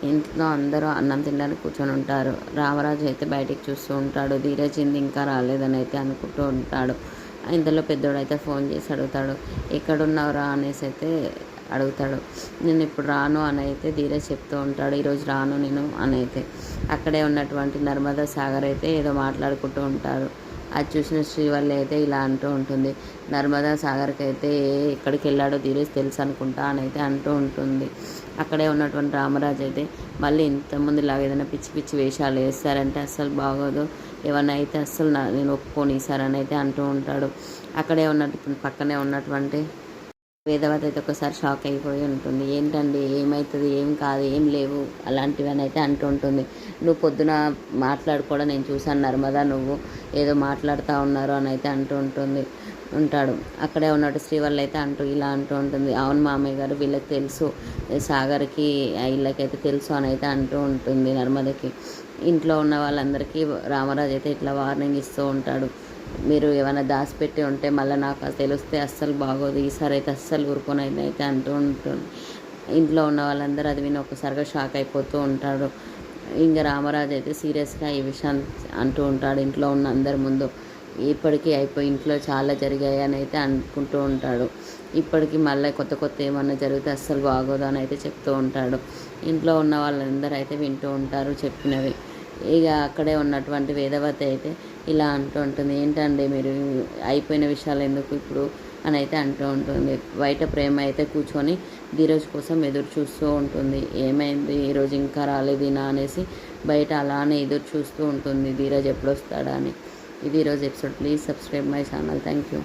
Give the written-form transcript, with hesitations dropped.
ఇంట్లో అందరూ అన్నం తినడానికి కూర్చొని ఉంటారు. రామరాజు అయితే బయటికి చూస్తూ ఉంటాడు. ధీరజ్ ఇంకా రాలేదని అయితే అనుకుంటూ ఉంటాడు. ఇంతలో పెద్దోడైతే ఫోన్ చేసి అడుగుతాడు, ఎక్కడున్నావురా అనేసి అయితే అడుగుతాడు. నేను ఇప్పుడు రాను అని అయితే ధీరజ్ చెప్తూ ఉంటాడు. ఈరోజు రాను నేను అని అయితే. అక్కడే ఉన్నటువంటి నర్మదా సాగర్ అయితే ఏదో మాట్లాడుకుంటూ ఉంటారు. అది చూసిన శ్రీవల్లి అయితే ఇలా అంటూ ఉంటుంది, నర్మదా సాగర్కి అయితే ఎక్కడికి వెళ్ళాడో ధీరజ్ తెలుసు అనుకుంటా అని అయితే అంటూ ఉంటుంది. అక్కడే ఉన్నటువంటి రామరాజు అయితే మళ్ళీ ఇంతకుముందులాగా ఏదైనా పిచ్చి పిచ్చి వేషాలు వేస్తారంటే అస్సలు బాగోదు, ఏమన్నా అయితే అస్సలు నేను ఒప్పుకొని ఇస్తారని అయితే అంటూ ఉంటాడు. అక్కడే ఉన్నటువంటి పక్కనే ఉన్నటువంటి వేదవతి అయితే ఒకసారి షాక్ అయిపోయి ఉంటుంది. ఏంటండి ఏమవుతుంది, ఏం కాదు, ఏం లేవు అలాంటివి అని అయితే అంటూ ఉంటుంది. నువ్వు పొద్దున మాట్లాడుకోవడం నేను చూసాను నర్మదా, నువ్వు ఏదో మాట్లాడుతూ ఉన్నారు అని అయితే అంటూ ఉంటాడు. అక్కడే ఉన్నట్టు శ్రీవల్లి అయితే ఇలా అంటూ ఉంటుంది, అవును మామయ్య గారు వీళ్ళకి తెలుసు, సాగర్కి వీళ్ళకైతే తెలుసు అని అయితే అంటూ ఉంటుంది నర్మదకి. ఇంట్లో ఉన్న వాళ్ళందరికీ రామరాజు అయితే ఇట్లా వార్నింగ్ ఇస్తూ ఉంటాడు, మీరు ఏమైనా దాచిపెట్టి ఉంటే మళ్ళీ నాకు తెలిస్తే అస్సలు బాగోదు, ఈసారి అయితే అస్సలు ఊరుకొని అయితే అంటూ ఉంటుంది. ఇంట్లో ఉన్న వాళ్ళందరూ అది విని ఒకసారిగా షాక్ అయిపోతూ ఉంటాడు. ఇంకా రామరాజు అయితే సీరియస్గా ఈ విషయాన్ని అంటూ ఉంటాడు ఇంట్లో ఉన్న అందరి ముందు. ఇప్పటికీ అయిపోయి ఇంట్లో చాలా జరిగాయి అని అయితే అనుకుంటూ ఉంటాడు. ఇప్పటికీ మళ్ళీ కొత్త ఏమన్నా జరిగితే అస్సలు బాగోదు అని అయితే చెప్తూ ఉంటాడు. ఇంట్లో ఉన్న వాళ్ళందరూ అయితే వింటూ ఉంటారు చెప్పినవి. ఇక అక్కడే ఉన్నటువంటి వేదవతి అయితే ఇలా అంటూ ఉంటుంది, ఏంటండి మీరు అయిపోయిన విషయాలు ఎందుకు ఇప్పుడు అని అయితే అంటూ ఉంటుంది. బయట ప్రేమ అయితే కూర్చొని ధీరజ్ కోసం ఎదురు చూస్తూ ఉంటుంది. ఏమైంది ఈరోజు ఇంకా రాలేదినా అనేసి బయట అలానే ఎదురు చూస్తూ ఉంటుంది ధీరజ్ ఎప్పుడు వస్తాడా అని. ఇది ఈరోజు episode. Please subscribe my channel. Thank you.